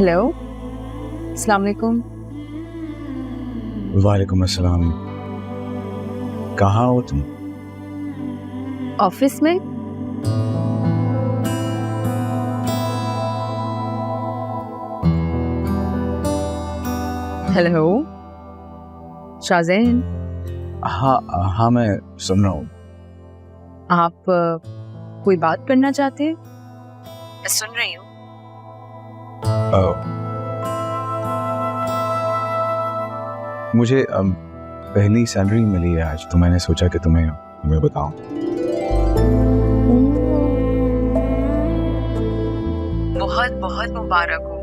Hello, अस्सलाम वालेकुम। वालेकुम अस्सलाम। कहाँ हो तुम? ऑफिस में? हेलो, शाज़ेन, हाँ हाँ, मैं सुन रहा हूँ। आप कोई बात करना चाहते हैं? मैं सुन रही हूँ। मुझे पहली सैलरी मिली है आज, तो मैंने सोचा कि तुम्हें बताऊं। बहुत बहुत मुबारक हो।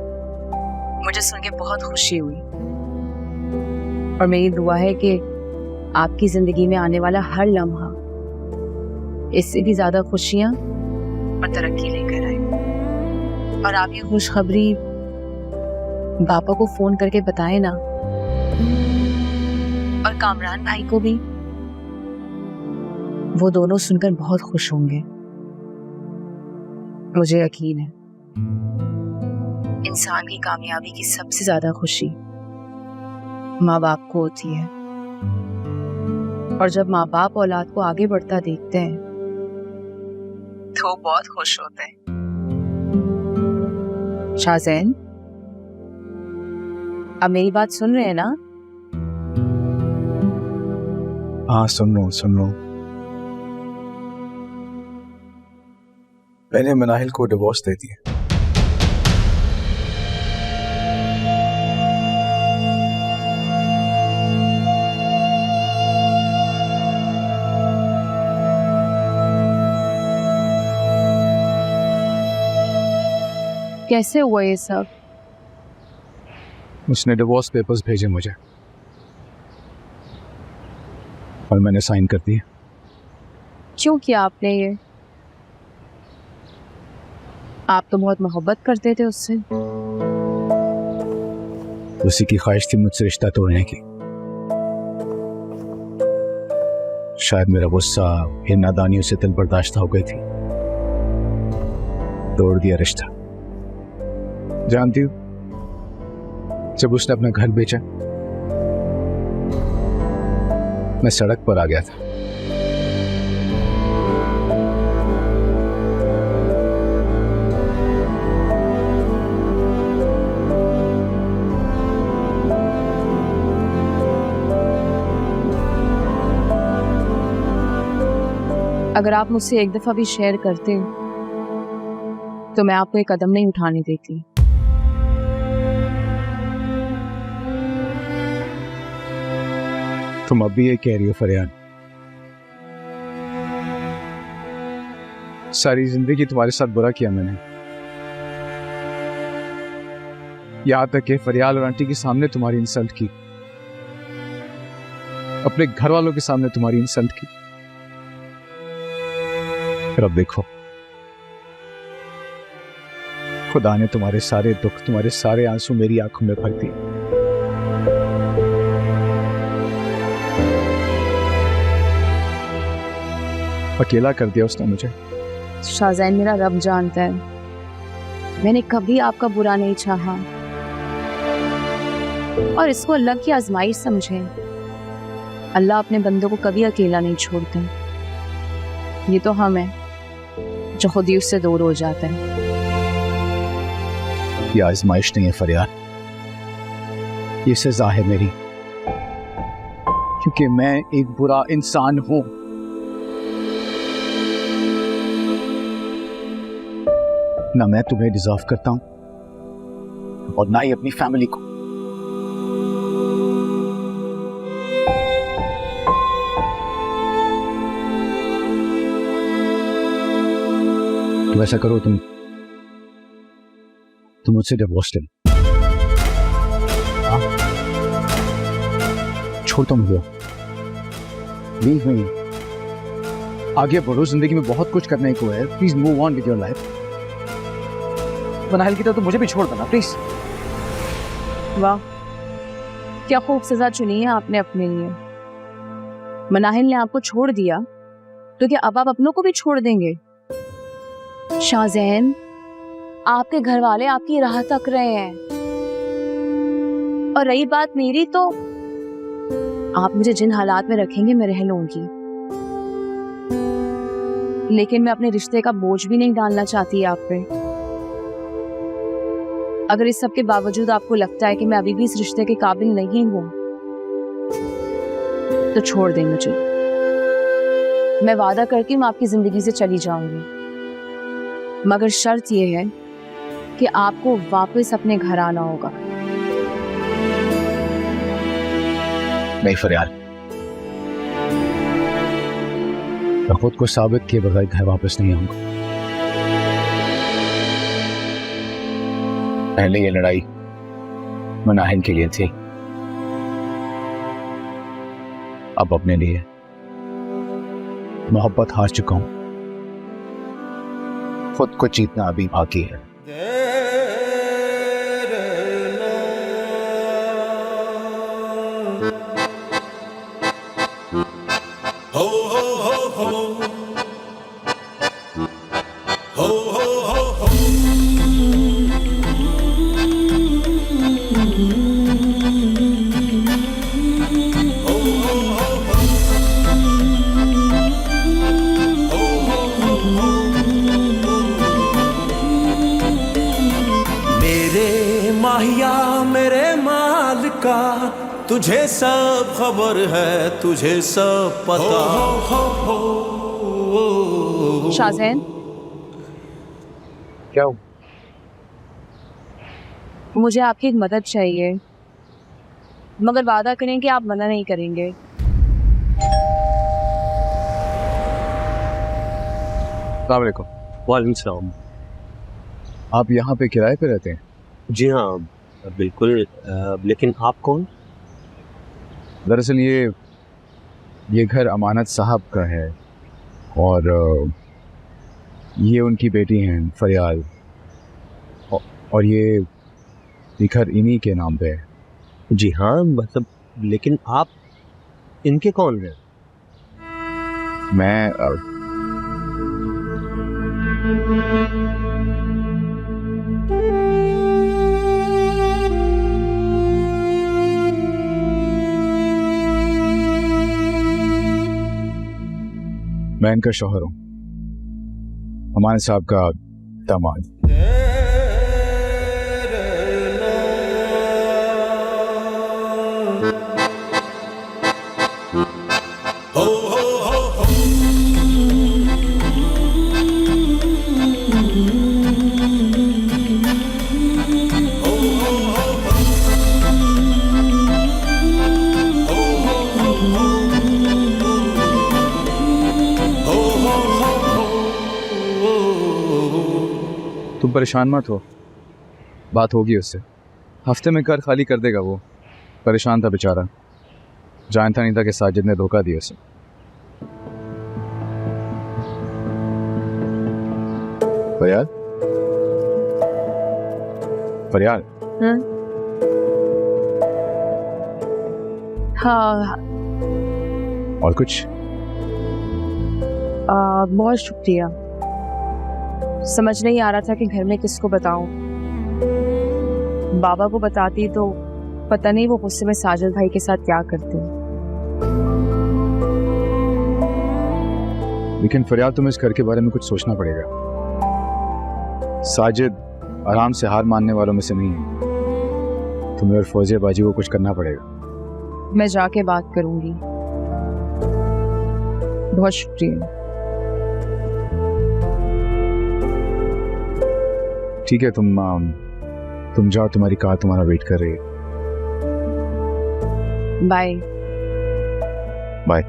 मुझे सुन के बहुत खुशी हुई और मेरी दुआ है कि आपकी जिंदगी में आने वाला हर लम्हा इससे भी ज्यादा खुशियां और तरक्की लेकर आए। और आप ये खुशखबरी पापा को फोन करके बताएं ना, और कामरान भाई को भी। वो दोनों सुनकर बहुत खुश होंगे, मुझे यकीन है। इंसान की कामयाबी की सबसे ज्यादा खुशी माँ बाप को होती है, और जब माँ बाप औलाद को आगे बढ़ता देखते हैं तो वो बहुत खुश होते हैं। शाज़ेन, अब मेरी बात सुन रहे हैं ना? हाँ, सुन रहा हूँ। मैंने मनाहिल को डिवोर्स दे दिया। कैसे हुआ ये सब? उसने डिवोर्स पेपर्स भेजे मुझे और मैंने साइन कर दिए। क्यों किया आपने ये? आप तो बहुत मोहब्बत करते थे उससे। उसी की ख्वाहिश थी मुझसे रिश्ता तोड़ने की। शायद मेरा गुस्सा इन नादानियों से दिल बर्दाश्त हो गई थी, तोड़ दिया रिश्ता। जानती हूँ, जब उसने अपना घर बेचा मैं सड़क पर आ गया था। अगर आप मुझसे एक दफा भी शेयर करते तो मैं आपको एक कदम नहीं उठाने देती। तुम अब भी ये कह रही हो फरियाद? सारी जिंदगी तुम्हारे साथ बुरा किया मैंने, यहां तक कि फरियाल और आंटी के सामने तुम्हारी इंसल्ट की, अपने घर वालों के सामने तुम्हारी इंसल्ट की। फिर अब देखो, खुदा ने तुम्हारे सारे दुख, तुम्हारे सारे आंसू मेरी आंखों में भर दिए। अकेला कर दिया उसने मुझे। शाज़ेन, मेरा रब जानता है, मैंने कभी आपका बुरा नहीं चाहा, और इसको अल्लाह की आजमाइश समझे। अल्लाह अपने बंदों को कभी अकेला नहीं छोड़ते। ये तो हम हैं जो खुद ही उससे दूर हो जाते हैं। ये आजमाइश नहीं है फरियाद, ये सजा है मेरी, क्योंकि मैं एक बुरा इंसान हूं। ना मैं तुम्हें डिजर्व करता हूं और ना ही अपनी फैमिली को। तो ऐसा करो, तुम मुझसे डिवोर्स ले लो। छोड़ता मुझे, लीव मी। आगे बढ़ो, जिंदगी में बहुत कुछ करने को है। Please move on with your life. Manahil की तरह तो मुझे भी छोड़ देना प्लीज। वाह, क्या खूब सजा चुनी है आपने अपने लिए। मनाहिल ने आपको छोड़ दिया तो क्या अब आप अपनों को भी छोड़ देंगे? शाज़ेन, आपके घर वाले आपकी राह तक रहे हैं। और रही बात मेरी, तो आप मुझे जिन हालात में रखेंगे मैं रह लूंगी, लेकिन मैं अपने रिश्ते का बोझ भी नहीं डालना चाहती आप पे। अगर इस सब के बावजूद आपको लगता है कि मैं अभी भी इस रिश्ते के काबिल नहीं हूं, तो छोड़ दें मुझे। मैं वादा करती हूँ आपकी जिंदगी से चली जाऊंगी, मगर शर्त यह है कि आपको वापस अपने घर आना होगा। नहीं फरियाद, मैं खुद को साबित किए बगैर घर वापस नहीं आऊंगा। पहले ये लड़ाई मनाहिन के लिए थी, अब अपने लिए। मोहब्बत हार चुका हूं, खुद को जीतना अभी बाकी है। मेरे माल का तुझे सब खबर है, तुझे सब पता। शाहज़ैन, क्या हो? मुझे आपकी एक मदद चाहिए, मगर वादा करें कि आप मना नहीं करेंगे। अस्सलाम वालेकुम। वालेकुम सलाम। आप यहाँ पे किराए पे रहते हैं? जी हाँ बिल्कुल, लेकिन आप कौन? दरअसल ये घर अमानत साहब का है और ये उनकी बेटी हैं फरियाल, और ये घर इन्हीं के नाम पे है। जी हाँ, मतलब लेकिन आप इनके कौन हैं? मैं इनका शौहर हूँ, अमानत साहब का दामाद। तुम परेशान मत हो, बात होगी उससे। हफ्ते में घर खाली कर देगा वो। परेशान था बेचारा, जानता नहीं था कि साजिद ने धोखा दिया उसे। फरियाल, फरियाल। हाँ। और कुछ? बहुत शुक्रिया। समझ नहीं आ रहा था कि घर में किसको बताऊं। बाबा को बताती तो पता नहीं वो गुस्से में साजिद भाई के साथ क्या करते। लेकिन फरियाद, तुम्हें इस घर के बारे में कुछ सोचना पड़ेगा। साजिद आराम से हार मानने वालों में से नहीं है। तुम्हें और फौजिया बाजी को कुछ करना पड़ेगा। मैं जाके बात करूंगी। बहुत शुक्रिया। ठीक है, तुम जाओ, तुम्हारी कार तुम्हारा वेट कर रही है। Bye bye.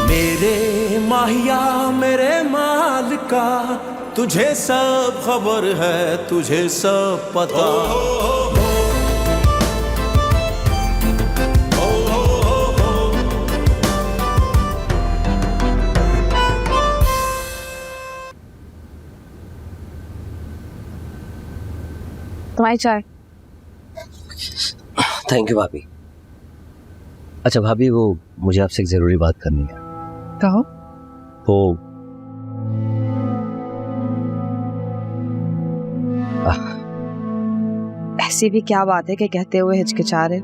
मेरे माहिया मेरे माल का तुझे सब खबर है, तुझे सब पता। तुम्हारी चाय। थैंक यू भाभी। अच्छा भाभी, वो मुझे आपसे एक जरूरी बात करनी है। कहो। वो ऐसी भी क्या बात है कि कहते हुए हिचकिचा रहे?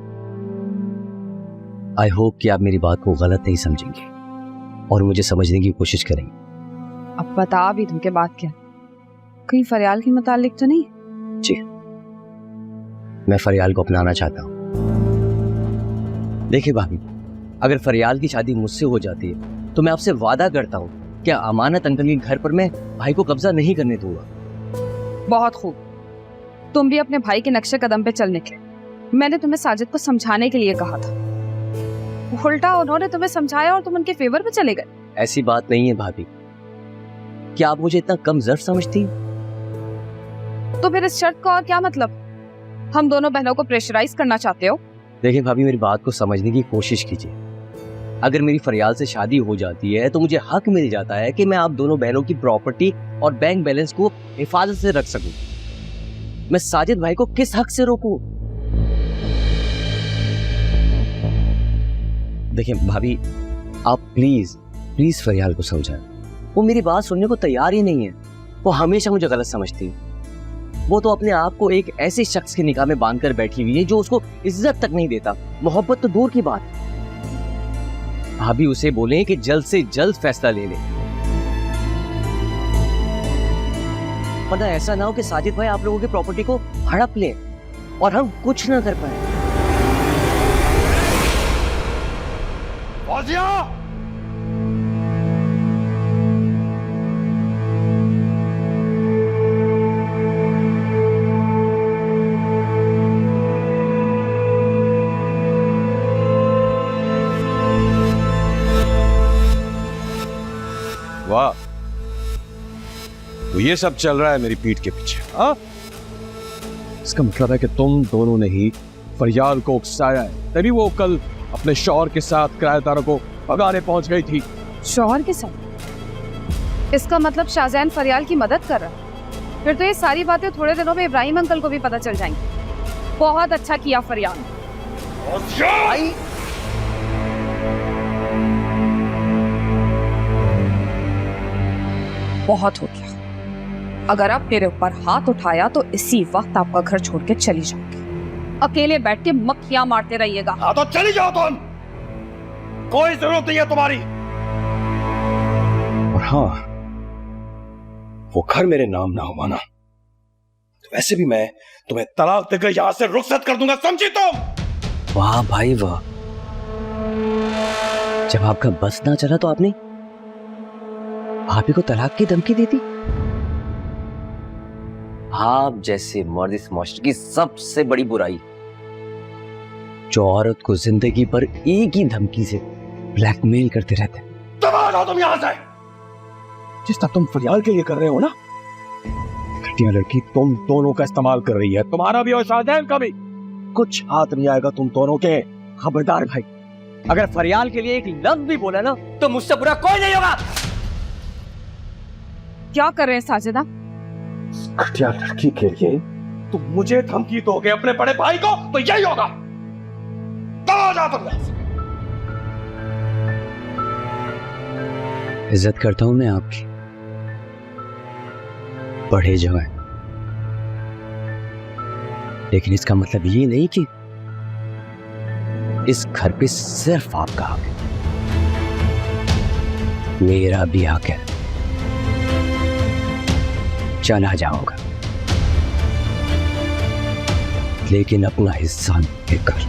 आई होप कि आप मेरी बात को गलत नहीं समझेंगे और मुझे समझने की कोशिश करेंगे। अब बता भी दूं के बात क्या? कहीं फरियाल के मुतालिक तो नहीं? जी, मैं फरियाल को अपनाना चाहता हूँ। देखिए भाभी, अगर फरियाल की शादी मुझसे हो जाती है तो मैं आपसे वादा करता हूँ कि अमानत अंकल के घर पर मैं भाई को कब्जा नहीं करने दूंगा। बहुत खूब। तुम भी अपने भाई के नक्शे कदम पे चल निकले। मैंने तुम्हें साजिद को समझाने के लिए कहा था, उल्टा उन्होंने तुम्हें समझाया और तुम उनके फेवर में चले गए। ऐसी बात नहीं है भाभी। क्या आप मुझे इतना कम ज़र्फ समझती हैं? तो फिर इस शर्त का और क्या मतलब? हम दोनों बहनों को प्रेशराइज करना चाहते हो? देखिए भाभी, मेरी बात को समझने की कोशिश कीजिए। अगर मेरी फरियाल से शादी हो जाती है तो मुझे हक मिल जाता है कि मैं आप दोनों बहनों की प्रॉपर्टी और बैंक बैलेंस को हिफाजत से रख सकूं। मैं साजिद भाई को किस हक से रोकूं? देखिए भाभी, आप प्लीज प्लीज फरियाल को समझाएं। वो मेरी बात सुनने को तैयार ही नहीं है। वो हमेशा मुझे गलत समझती है। वो तो अपने आप को एक ऐसे शख्स के निगाह में बांधकर बैठी हुई है जो उसको इज्जत तक नहीं देता। मोहब्बत तो दूर की बात। भाभी उसे बोलें कि जल्द से जल्द फैसला ले ले, वरना ऐसा ना हो कि साजिद भाई आप लोगों की प्रॉपर्टी को हड़प ले और हम कुछ ना कर पाए। वाह, तो ये सब चल रहा है मेरी पीठ के पीछे। हाँ, इसका मतलब है कि तुम दोनों ने ही फरियाल को उकसाया है, तभी वो कल अपने शौहर के साथ किराएदारों को भगाने पहुंच गई थी। शौहर के साथ? इसका मतलब शाहजहान फरियाल की मदद कर रहा है। फिर तो ये सारी बातें थोड़े दिनों में इब्राहिम अंकल को भी पता चल जाएंगी। बहुत अच्छा किया फरियाल। भाई बहुत हो गया। अगर आप मेरे ऊपर हाथ उठाया तो इसी वक्त आपका घर छोड़ के चली जाऊंगी। अकेले बैठ के मक्खियां मारते रहिएगा। हाँ तो चली जाओ तुम, कोई जरूरत नहीं है तुम्हारी। और हाँ, वो घर मेरे नाम ना हुआ ना तो वैसे भी मैं तुम्हें तलाक देकर यहां से रुखसत कर दूंगा, समझी तुम? वाह भाई वाह, जब आपका बस ना चला तो आपने भाभी को तलाक की धमकी दी थी। आप जैसे मर्द इस मुआशरे की सबसे बड़ी बुराई, जो औरत को जिंदगी पर एक ही धमकी से ब्लैकमेल करते रहते हैं। तब आ जाओ तुम यहां से। जिस तरह तुम फरियाल के लिए कर रहे हो ना, घटिया लड़की तुम दोनों का इस्तेमाल कर रही है, तुम्हारा भी और शाहजहान का भी। कुछ हाथ नहीं आएगा तुम दोनों के, खबरदार भाई। अगर फरियाल के लिए एक लफ्ज भी बोला ना तो मुझसे बुरा कोई नहीं होगा। क्या कर रहे हैं साजिदा? घटिया लड़की के लिए तुम मुझे धमकी दोगे, अपने बड़े भाई को, तो यही होगा। तब आ जाओ तुम यहां से। इज्जत करता हूं मैं आपकी, बड़े जो हैं, लेकिन इसका मतलब ये नहीं कि इस घर पे सिर्फ आपका हक है, मेरा भी हक है। चला जाऊंगा, लेकिन अपना हिस्सा लेकर।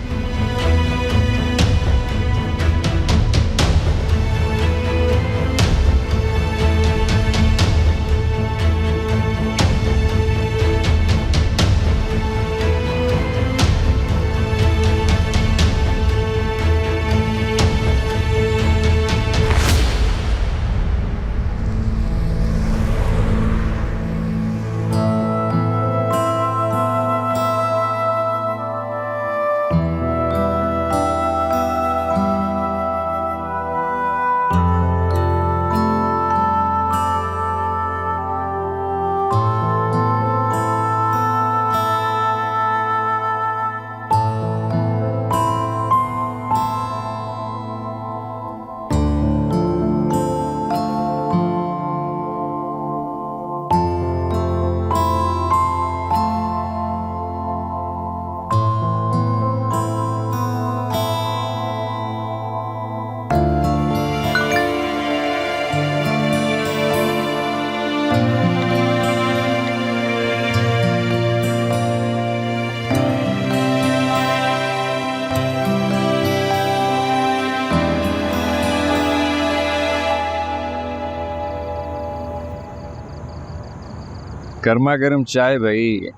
गर्मा गर्म चाय भाई।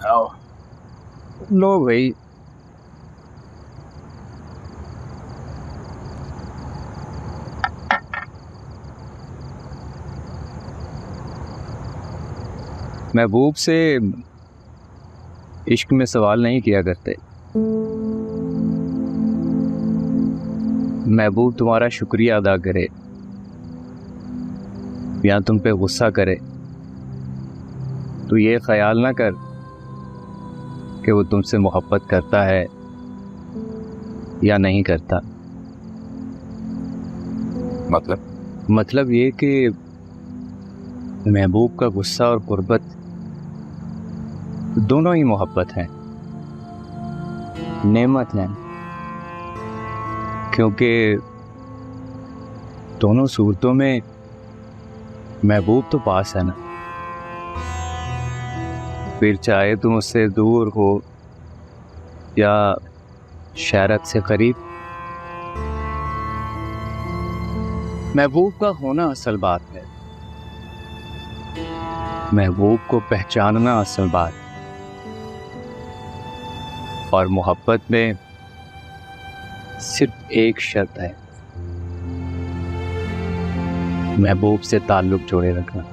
आओ लो भाई। महबूब से इश्क में सवाल नहीं किया करते। महबूब तुम्हारा शुक्रिया अदा करे या तुम पे गुस्सा करे तो ये ख्याल ना कर कि वो तुमसे मोहब्बत करता है या नहीं करता। मतलब ये कि महबूब का गुस्सा और कुर्बत दोनों ही मोहब्बत हैं, नेमत हैं, क्योंकि दोनों सूरतों में महबूब तो पास है ना। फिर चाहे तुम उससे दूर हो या शहरत से करीब, महबूब का होना असल बात है, महबूब को पहचानना असल बात है। और मोहब्बत में सिर्फ एक शर्त है, महबूब से ताल्लुक जोड़े रखना।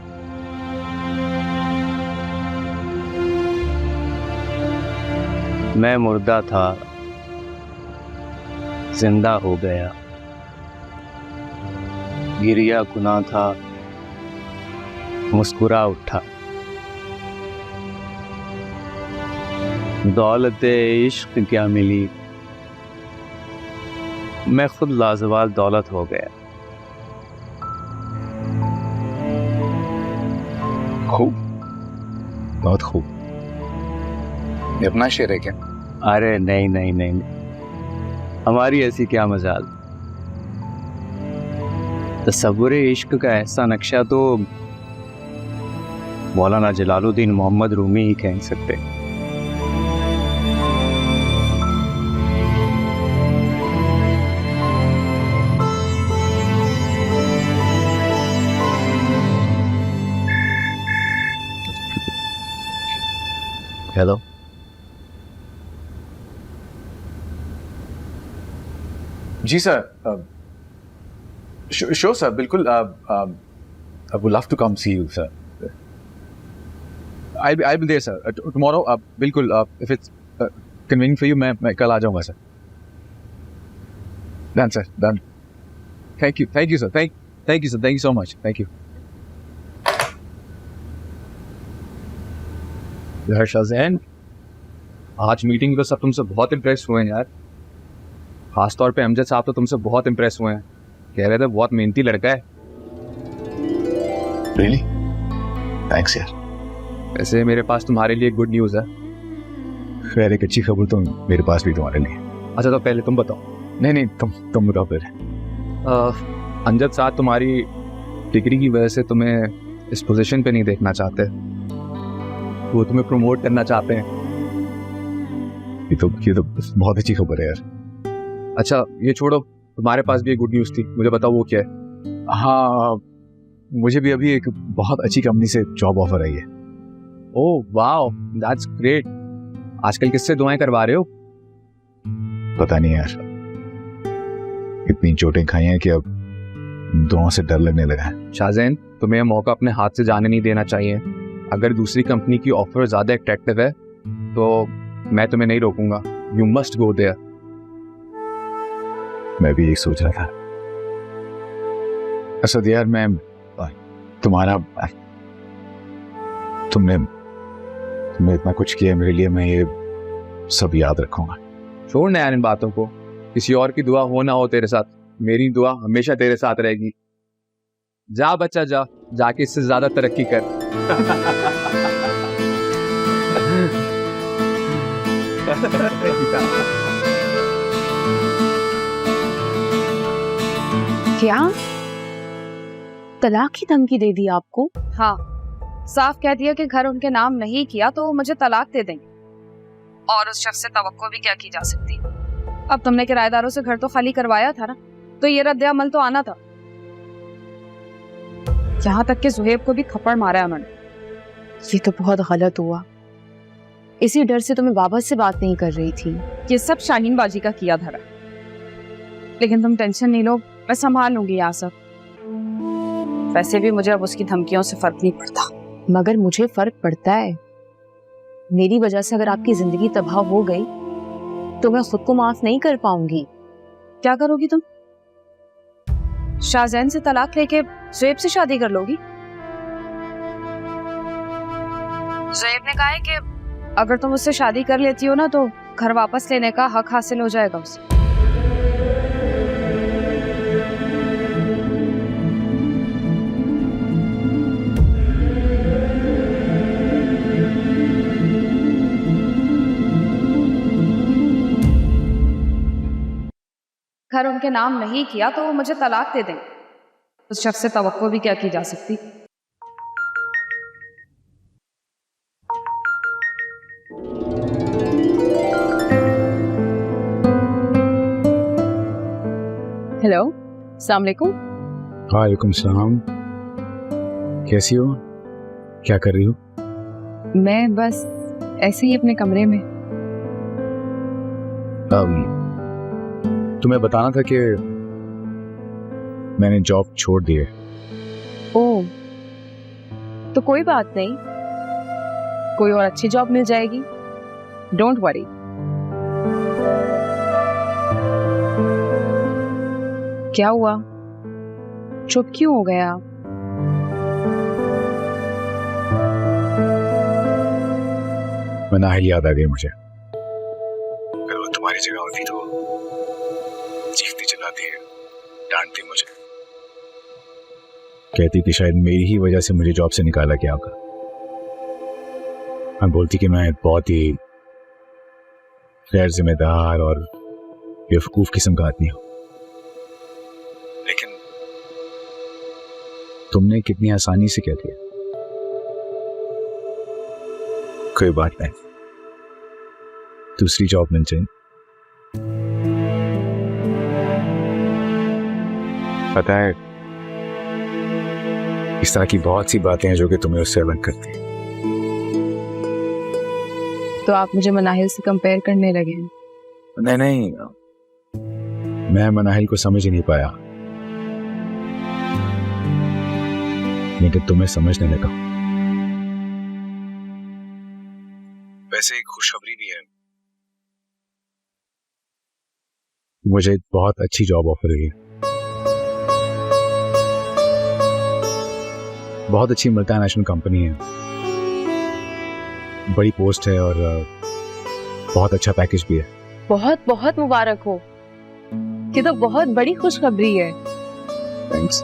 मैं मुर्दा था, जिंदा हो गया, गिरिया गुनाह था, मुस्कुरा उठा। दौलत इश्क क्या मिली, मैं खुद लाजवाल दौलत हो गया। खूब, बहुत खूब। ये अपना शेर है क्या? अरे नहीं नहीं नहीं, हमारी ऐसी क्या मजाल। तसव्वुर इश्क का ऐसा नक्शा तो मौलाना जलालुद्दीन मोहम्मद रूमी ही कह सकते। हेलो, जी सर, श्योर सर, बिल्कुल। I would love to come see you, sir. I'll be there, sir. Tomorrow, बिल्कुल, if it's convenient for you, मैं कल आ जाऊँगा, sir. Done, sir. Done. Thank you, sir. Thank you, sir. Thank you so much. Thank you. यार शाज़ैन, आज meeting में सब तुमसे बहुत इम्प्रेस हुए हैं यार। खास तौर पे अमजद साहब तो तुमसे बहुत इम्प्रेस हुए हैं, कह रहे थे बहुत मेहनती लड़का है। Really? Thanks यार। वैसे मेरे पास तुम्हारे लिए गुड न्यूज़ है। खैर, एक अच्छी खबर तो मेरे पास भी तुम्हारे लिए। अच्छा, तो पहले तुम बताओ। नहीं, तुम बताओ फिर। अमजद साहब तुम्हारी डिग्री की वजह से तुम्हें इस पोजीशन पे नहीं देखना चाहते, वो तुम्हें प्रमोट करना चाहते हैं। ये तो बहुत अच्छी खबर है यार। अच्छा, ये छोड़ो, तुम्हारे पास भी एक गुड न्यूज़ थी, मुझे बताओ वो क्या है। हाँ, मुझे भी अभी एक बहुत अच्छी कंपनी से जॉब ऑफर आई है। Oh wow, that's great. आजकल किससे दुआएं करवा रहे हो? पता नहीं यार, इतनी चोटें खाई हैं कि अब दुआओं से डर लगने लगा है। शाज़ैन, तुम्हें यह मौका अपने हाथ से जाने नहीं देना चाहिए। अगर दूसरी कंपनी की ऑफर ज़्यादा अट्रैक्टिव है तो मैं तुम्हें नहीं रोकूंगा। You must go there. मैं भी यही सोच रहा था। असद यार, मैं तुम्हारा तुमने इतना कुछ किया मेरे लिए, मैं ये सब याद रखूंगा। छोड़ ना यार इन बातों को। किसी और की दुआ हो ना हो तेरे साथ, मेरी दुआ हमेशा तेरे साथ रहेगी। जा बच्चा, जा, जाके इससे ज्यादा तरक्की कर। क्या तलाक की धमकी दे दी आपको? हाँ, साफ कह दिया कि घर उनके नाम नहीं किया तो मुझे तलाक दे देंगे। और उस शख्स से तवक्को भी क्या की जा सकती। अब तुमने किराएदारों से घर तो खाली करवाया था ना, तो ये रद्द अमल तो आना था। यहाँ तक कि सुहेब को भी थप्पड़ मारा है उन्होंने। ये तो बहुत गलत हुआ। इसी डर से तो मैं बाबा से बात नहीं कर रही थी। ये सब शाहीन बाजी का किया धरा, लेकिन तुम टेंशन नहीं लो, मैं संभाल लूंगी यहाँ सब। वैसे भी मुझे अब उसकी धमकियों से फर्क नहीं पड़ता। मगर मुझे फर्क पड़ता है। मेरी वजह से अगर आपकी जिंदगी तबाह हो गई तो मैं खुद को माफ नहीं कर पाऊंगी। क्या करोगी तुम? शाहजैन से तलाक लेके ज़ुएब से शादी कर लोगी? ज़ुएब ने कहा है कि अगर तुम उससे शादी कर लेती हो ना तो घर वापस लेने का हक हासिल हो जाएगा उसे। घर उनके नाम नहीं किया तो वो मुझे तलाक दे दें। उस शख्स से तवक्को भी क्या की जा सकती। हेलो, अस्सलाम वालेकुम। वालेकुम सलाम। कैसी हो? क्या कर रही हो? मैं बस ऐसे ही अपने कमरे में। तुम्हें बताना था कि मैंने जॉब छोड़ दी है। ओह, तो कोई बात नहीं, कोई और अच्छी जॉब मिल जाएगी। Don't worry. क्या हुआ, चुप क्यों हो गए आप? मनाहिल याद आ गई मुझे। अगर वो तुम्हारी जगह होती तो चीखती चिल्लाती डांटती मुझे, कहती कि शायद मेरी ही वजह से मुझे जॉब से निकाला गया होगा। मैं बोलती कि मैं बहुत ही गैर जिम्मेदार और बेवकूफ किस्म का आदमी हूं, लेकिन तुमने कितनी आसानी से कह दिया। कोई बात नहीं, दूसरी जॉब मिल जाए। पता है, इस तरह की बहुत सी बातें हैं जो कि तुम्हें उससे अलग करती हैं। तो आप मुझे मनाहिल से कंपेयर करने लगे हैं? नहीं, मैं मनाहिल को समझ ही नहीं पाया, लेकिन तुम्हें समझने लगा। वैसे एक खुशखबरी भी है, मुझे एक बहुत अच्छी जॉब ऑफर हुई है। बहुत अच्छी मल्टीनेशनल कंपनी है, बड़ी पोस्ट है और बहुत अच्छा पैकेज भी है। बहुत बहुत मुबारक हो, ये तो बहुत बड़ी खुशखबरी है। थैंक्स।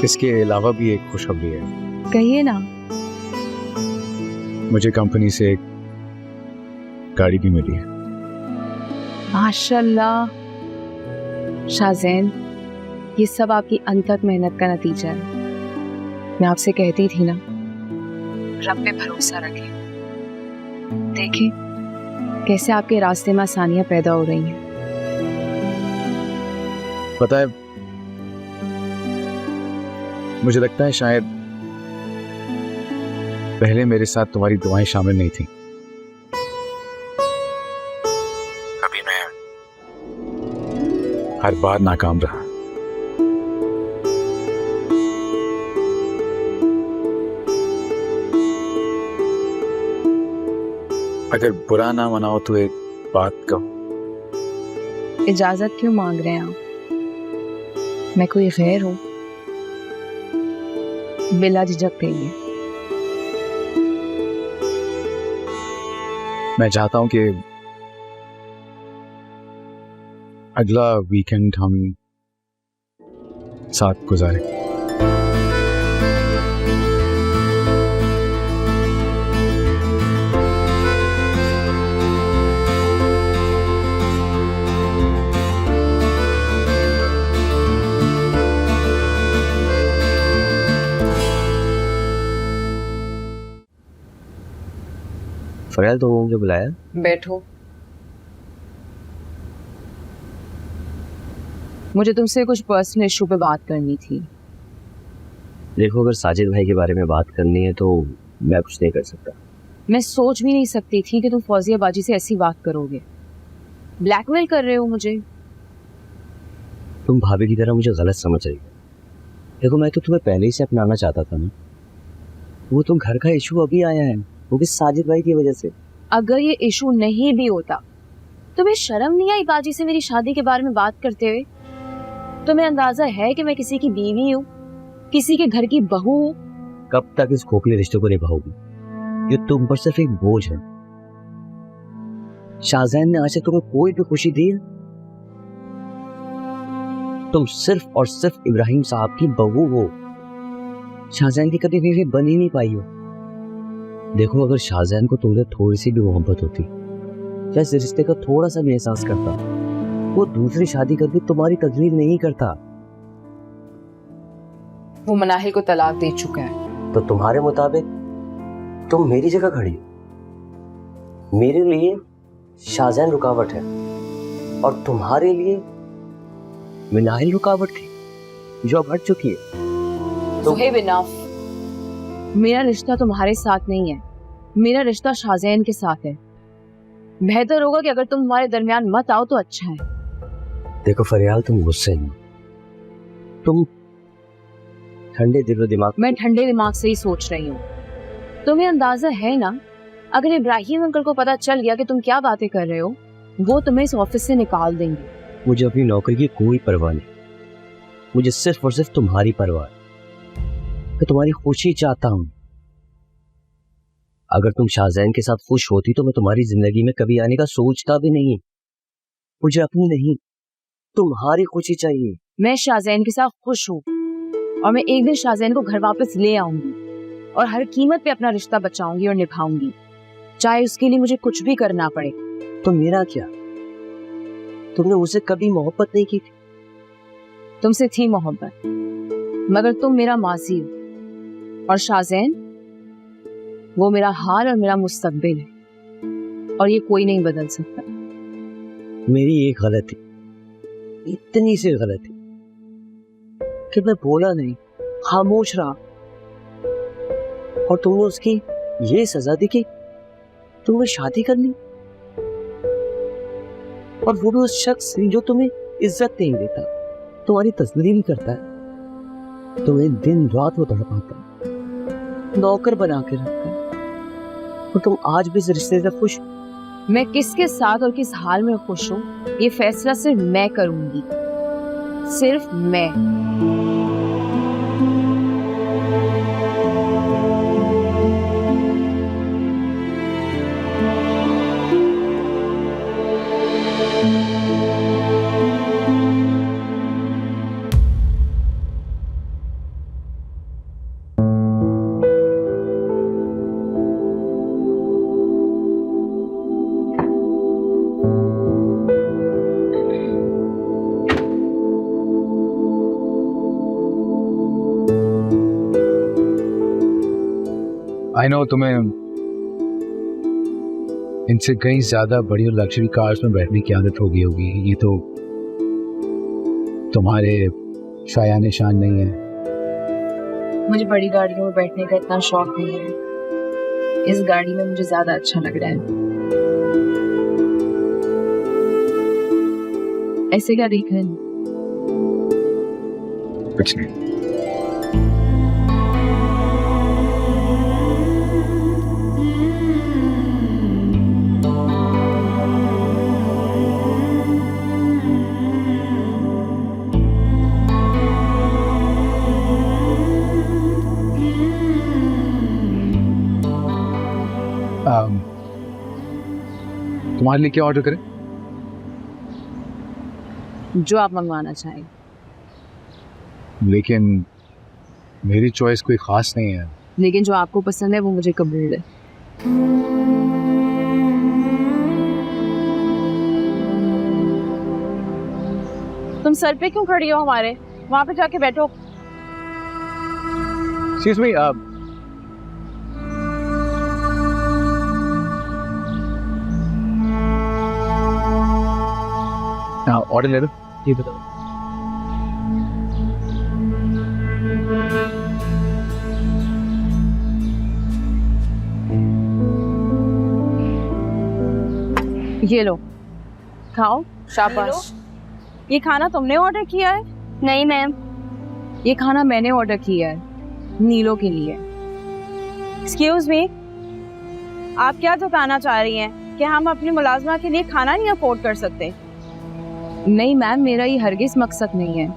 इसके अलावा भी एक खुशखबरी है। कहिए ना। मुझे कंपनी से एक गाड़ी भी मिली है। माशाल्लाह शाहजैन, ये सब आपकी अनथक मेहनत का नतीजा है। मैं आपसे कहती थी ना, रब पे भरोसा रखें। देखें कैसे आपके रास्ते में आसानियां पैदा हो रही हैं। पता है, मुझे लगता है शायद पहले मेरे साथ तुम्हारी दुआएं शामिल नहीं थी। अभी मैं हर बार नाकाम रहा। अगर बुरा ना मनाओ तो एक बात कहो। इजाजत क्यों मांग रहे हैं आप? मैं कोई गैर हूं? बिला झिझक कहिए। मैं चाहता हूं कि अगला वीकेंड हम साथ गुजारें। फरियाल, तो मुझे बुलाया? बैठो। मुझे तुमसे कुछ पर्सनल इशू पे बात करनी थी। देखो, अगर साजिद भाई के बारे में बात करनी है तो मैं कुछ नहीं कर सकता। मैं सोच भी नहीं सकती थी कि तुम फौजिया बाजी से ऐसी बात करोगे। ब्लैकमेल कर रहे हो मुझे। तुम भाभी की तरह मुझे गलत समझ रही हो। देखो, मैं तो तुम्हें पहले ही से अपनाना चाहता था ना। वो तो घर का इशू अभी आया है, वो भी साजिद भाई की वजह से। अगर ये इशू नहीं भी होता, तुम्हें शर्म नहीं आई बाजी से मेरी शादी के बारे में बात करते हुए? तुम्हें अंदाजा है कि मैं किसी की बीवी हूँ, किसी के घर की बहू हूँ? कब तक इस खोखले रिश्ते को निभाओगी? ये तुम पर सिर्फ एक बोझ है। शाहजैन ने आज तक तुम्हें कोई भी खुशी दी है? तुम सिर्फ और सिर्फ इब्राहिम साहब की बहू हो। शाहजैन की कभी बीवी बन ही नहीं पाई हो। देखो, अगर शाहजैन को तुमसे थोड़ी सी भी मोहब्बत होती या इस रिश्ते का थोड़ा सा भी एहसास करता, वो दूसरी शादी करके तुम्हारी तकलीफ नहीं करता। वो मनाहिल को तलाक दे चुका है। तो तुम्हारे मुताबिक तुम मेरी जगह खड़ी हो। मेरे लिए शाहजैन रुकावट है और तुम्हारे लिए मनाहिल रुकावट थी जो अब हट चुकी है। सुहेब इनफ, मेरा रिश्ता तुम्हारे साथ नहीं है, मेरा रिश्ता शाहजैन के साथ है। बेहतर होगा कि अगर तुम हमारे दरमियान मत आओ तो अच्छा है। देखो फरियाल, तुम गुस्से में, तुम ठंडे दिल और दिमाग। मैं ठंडे दिमाग से ही सोच रही हूँ। तुम्हें अंदाजा है ना, अगर इब्राहिम अंकल को पता चल गया कि तुम क्या बातें कर रहे हो, वो तुम्हें इस ऑफिस से निकाल देंगे। मुझे अपनी नौकरी की कोई परवाह नहीं, मुझे सिर्फ और सिर्फ तुम्हारी परवाह है। मैं तुम्हारी खुशी चाहता हूँ। अगर तुम शाहजैन के साथ खुश होती तो मैं तुम्हारी जिंदगी में कभी आने का सोचता भी नहीं। मुझे अपनी नहीं, तुम्हारी खुशी चाहिए। मैं शाहजैन के साथ खुश हूँ और मैं एक दिन शाहजैन को घर वापस ले आऊंगी और हर कीमत पे अपना रिश्ता बचाऊंगी और निभाऊंगी, चाहे उसके लिए मुझे कुछ भी करना पड़े। तो मेरा क्या? तुमने मुझसे कभी मोहब्बत नहीं की थी? तुमसे थी मोहब्बत, मगर तुम मेरा माजी हो और शाहजैन वो मेरा हाल और मेरा मुस्तकबिल है और ये कोई नहीं बदल सकता। मेरी एक गलती, इतनी सी गलती कि मैं बोला नहीं, खामोश रहा, और तुमने उसकी ये सजा दी कि तुम्हें शादी करनी, और वो भी उस शख्स से जो तुम्हें इज्जत नहीं देता, तुम्हारी तस्दीर भी करता है, तुम्हें दिन रात वो तड़पाता है, नौकर बना के रखता है, और तुम आज भी इस रिश्ते से खुश? मैं किसके साथ और किस हाल में खुश हूँ, ये फैसला सिर्फ मैं करूंगी, सिर्फ मैं। आई नो तुम्हें इनसे कहीं ज्यादा बड़ी और लग्जरी कार्स में बैठने की आदत हो गई होगी। ये तो तुम्हारे शायान शान नहीं है। मुझे बड़ी गाड़ियों में बैठने का इतना शौक नहीं है, इस गाड़ी में मुझे ज्यादा अच्छा लग रहा है। ऐसे क्या देख रहे हैं? कुछ नहीं। तुम्हारे लिए क्या ऑर्डर करें? जो आप मंगवाना चाहें। लेकिन मेरी चॉइस कोई खास नहीं है। लेकिन जो आपको पसंद है वो मुझे कबूल है। तुम सर पे क्यों खड़ी हो हमारे? वहां पे जाके बैठो। Excuse me, ऑर्डर ले लो। जी बताओ। ये लो, खाओ, शाबाश। ये खाना तुमने ऑर्डर किया है? नहीं मैम। ये खाना मैंने ऑर्डर किया है, नीलो के लिए। एक्सक्यूज मी, आप क्या बताना चाह रही हैं कि हम अपनी मुलाजमा के लिए खाना नहीं अफोर्ड कर सकते? नहीं मैम, मेरा ये हरगिज मकसद नहीं है।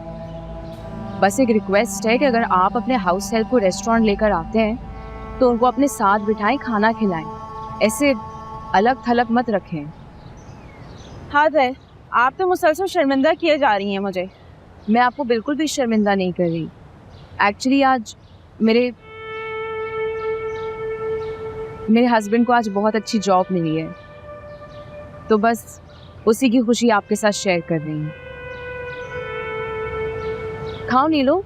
बस एक रिक्वेस्ट है कि अगर आप अपने हाउस हेल्प को रेस्टोरेंट लेकर आते हैं तो उनको अपने साथ बिठाएं, खाना खिलाएं, ऐसे अलग थलग मत रखें। हाँ है, आप तो मुसलसल शर्मिंदा किए जा रही हैं मुझे। मैं आपको बिल्कुल भी शर्मिंदा नहीं कर रही। एक्चुअली आज मेरे हस्बैंड को आज बहुत अच्छी जॉब मिली है, तो बस उसी की खुशी आपके साथ शेयर कर रही हूँ। खाओ नीलो।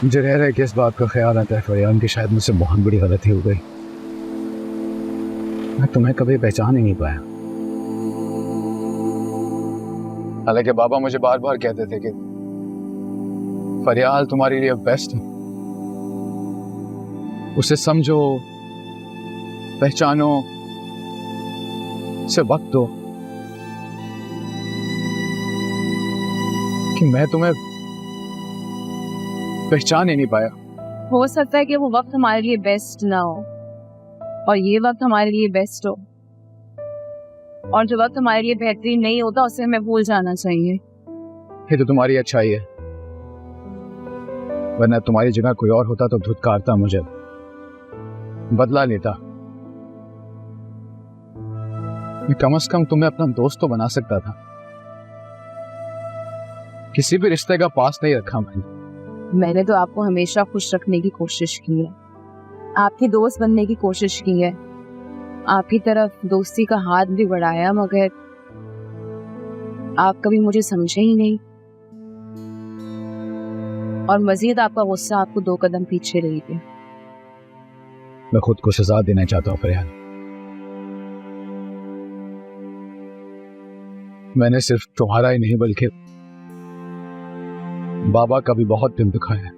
मुझे रह रहा है कि इस बात का ख्याल आता है फरियान कि शायद मुझसे बहुत बड़ी गलती हो गई। मैं तुम्हें कभी पहचान ही नहीं पाया। हालांकि बाबा मुझे बार बार कहते थे कि फरियाल तुम्हारे लिए बेस्ट है, उसे समझो, पहचानो, उसे वक्त दो। कि मैं तुम्हें पहचान ही नहीं पाया। हो सकता है कि वो वक्त हमारे लिए बेस्ट ना हो और ये वक्त हमारे लिए बेस्ट हो, और जो वक्त हमारे लिए बेहतरीन नहीं होता उसे हमें भूल जाना चाहिए। ये तो तुम्हारी अच्छाई है, वरना तुम्हारी जगह कोई और होता तो धुतकारता, मुझे बदला लेता। मैं कम से कम तुम्हें अपना दोस्त तो बना सकता था। किसी भी रिश्ते का पास नहीं रखा मैंने तो आपको हमेशा खुश रखने की कोशिश की है, आपकी दोस्त बनने की कोशिश की है, आपकी तरफ दोस्ती का हाथ भी बढ़ाया, मगर आप कभी मुझे समझे ही नहीं, और मजीद आपका गुस्सा आपको 2 कदम पीछे ले गया। मैं खुद को सजा देना चाहता हूँ फरियाद। मैंने सिर्फ तुम्हारा ही नहीं बल्कि बाबा का भी बहुत दिल दुखाया,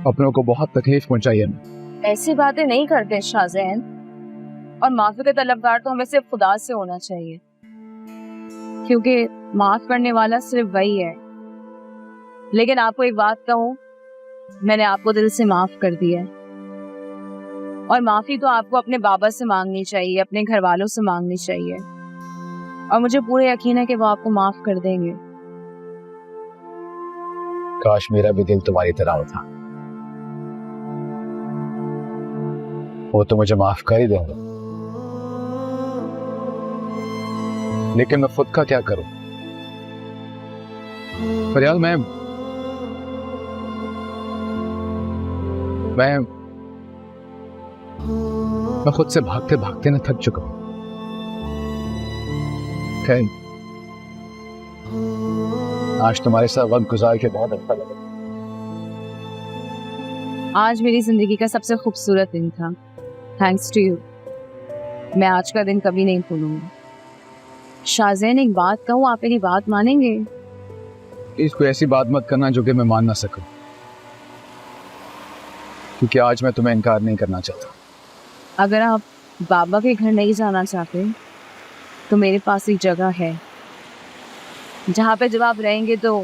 अपनों को बहुत तकलीफ पहुंचाई है। ऐसी बातें नहीं करते शाहजैन, और माफी का तलबगार तो हमें सिर्फ खुदा से होना चाहिए, क्योंकि माफ करने वाला सिर्फ वही है। लेकिन आपको एक बात कहूँ, मैंने आपको दिल से माफ कर दिया है, और माफी तो आपको अपने बाबा से मांगनी चाहिए, अपने घर वालों से मांगनी चाहिए, और मुझे पूरा यकीन है कि वो आपको माफ कर देंगे। काश मेरा भी दिल तुम्हारी तरह होता, वो तो मुझे माफ कर ही देंगे। लेकिन मैं खुद का क्या करूं? फरियाल, मैं खुद से भागते भागते ना थक चुका हूं। खैर, आज तुम्हारे साथ वक्त गुजार के बहुत अच्छा लगा। आज मेरी जिंदगी का सबसे खूबसूरत दिन था, थैंक्स टू यू। मैं आज का दिन कभी नहीं भूलूंगी। शाहजैन, एक बात कहूँ, आप मेरी बात मानेंगे? इसको ऐसी बात मत करना जो कि मैं मान ना सकूं, क्योंकि आज मैं तुम्हें इनकार नहीं करना चाहता। अगर आप बाबा के घर नहीं जाना चाहते तो मेरे पास एक जगह है जहाँ पे जब आप रहेंगे तो